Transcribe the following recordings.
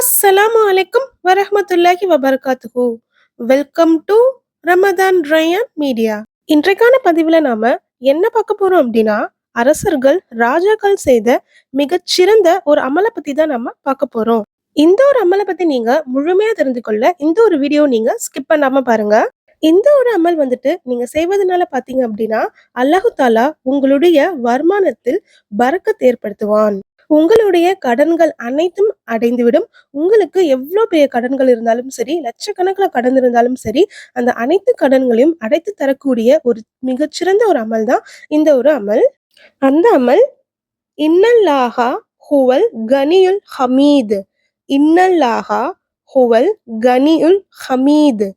அஸ்ஸலாமு அலைக்கும் வரஹ்மத்துல்லாஹி வபரகாத்துஹு. Welcome to Ramadan Rayyan media. இன்றைக்கான பதிவுல நாம என்ன பார்க்க போறோம் அப்படின்னா, அரசர்கள் ராஜாக்கள் செய்த மிகச்சிறந்த ஒரு அமலை பத்தி தான் நம்ம பார்க்க போறோம். இந்த ஒரு அமலை பத்தி நீங்க முழுமையா தெரிந்து கொள்ள இந்த ஒரு வீடியோ நீங்க ஸ்கிப் பண்ணாம பாருங்க. இந்த ஒரு அமல் வந்துட்டு நீங்க செய்வதனால பாத்தீங்க அப்படின்னா, அல்லாஹு தாலா உங்களுடைய வருமானத்தில் பரக்கத் ஏற்படுத்துவான். உங்களுடைய கடன்கள் அனைத்தும் அடைந்துவிடும். உங்களுக்கு எவ்வளோ பெரிய கடன்கள் இருந்தாலும் சரி, லட்சக்கணக்கில கடன் இருந்தாலும் சரி, அந்த அனைத்து கடன்களையும் அடைத்து தரக்கூடிய ஒரு மிகச்சிறந்த ஒரு அமல் தான் இந்த ஒரு அமல். அந்த அமல் இன்னல்லாஹா ஹுவல் கனியுல் ஹமீத். இன்னல்லாஹா ஹுவல் கனியுல் ஹமீத்.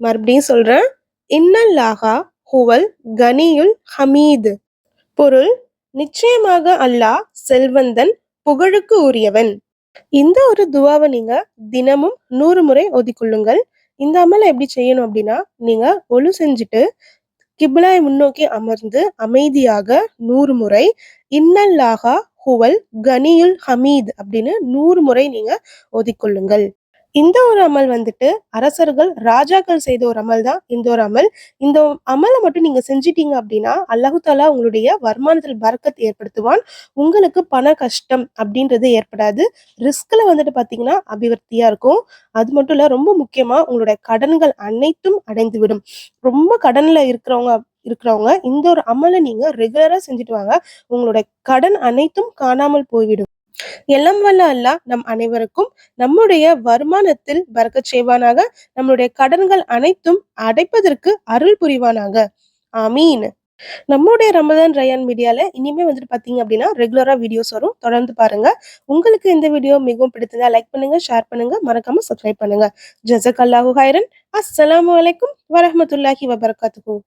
மறுபடியும் சொல்றேன். இன்னல்லாஹா ஹுவல் கனியுல் ஹமீத். பொருள்: நிச்சயமாக அல்லாஹ் செல்வந்தன், புகழுக்கு உரியவன். இந்த ஒரு துவாவை நீங்க தினமும் 100 முறை ஓதிக்கொள்ளுங்கள். இந்த அமலை எப்படி செய்யணும் அப்படின்னா, நீங்க ஒழு செஞ்சுட்டு கிப்லாயை முன்னோக்கி அமர்ந்து அமைதியாக 100 முறை இன்னல்லாஹா ஹுவல் கனியுல் ஹமீத் அப்படின்னு 100 முறை நீங்க ஓதிக்கொள்ளுங்கள். இந்த ஒரு அமல் வந்துட்டு அரசர்கள் ராஜாக்கள் செய்த ஒரு அமல் தான் இந்த ஒரு அமல். இந்த அமலை மட்டும் நீங்க செஞ்சிட்டீங்க அப்படின்னா, அல்லாஹு தாலா உங்களுடைய வருமானத்தில் பரக்கத் ஏற்படுத்துவான். உங்களுக்கு பண கஷ்டம் அப்படின்றது ஏற்படாது. ரிஸ்க்ல வந்துட்டு பாத்தீங்கன்னா அபிவிருத்தியா இருக்கும். அது மட்டும் இல்ல, ரொம்ப முக்கியமா உங்களுடைய கடன்கள் அனைத்தும் அடைந்துவிடும். ரொம்ப கடன்ல இருக்கிறவங்க இந்த ஒரு அமலை நீங்க ரெகுலரா செஞ்சுட்டு வாங்க. உங்களுடைய கடன் அனைத்தும் காணாமல் போய்விடும். எல்லாம் வல்ல அல்லாஹ் நம் அனைவருக்கும் நம்முடைய வருமானத்தில் பரக்கத் செய்வானாக. நம்முடைய கடன்கள் அனைத்தும் அடைப்பதற்கு அருள் புரிவானாக. ஆமீன். நம்முடைய ரமதான் ரயான் மீடியால இனிமே வந்துட்டு பாத்தீங்க அப்படின்னா ரெகுலரா வீடியோஸ் வரும். தொடர்ந்து பாருங்க. உங்களுக்கு இந்த வீடியோ மிகவும் பிடித்ததா லைக் பண்ணுங்க, ஷேர் பண்ணுங்க, மறக்காம சப்ஸ்கிரைப் பண்ணுங்க. ஜஸக்கல்லாஹு ஹைரன். அஸ்ஸலாமு அலைக்கும் வரஹ்மத்துல்லாஹி வபரகாத்துஹு.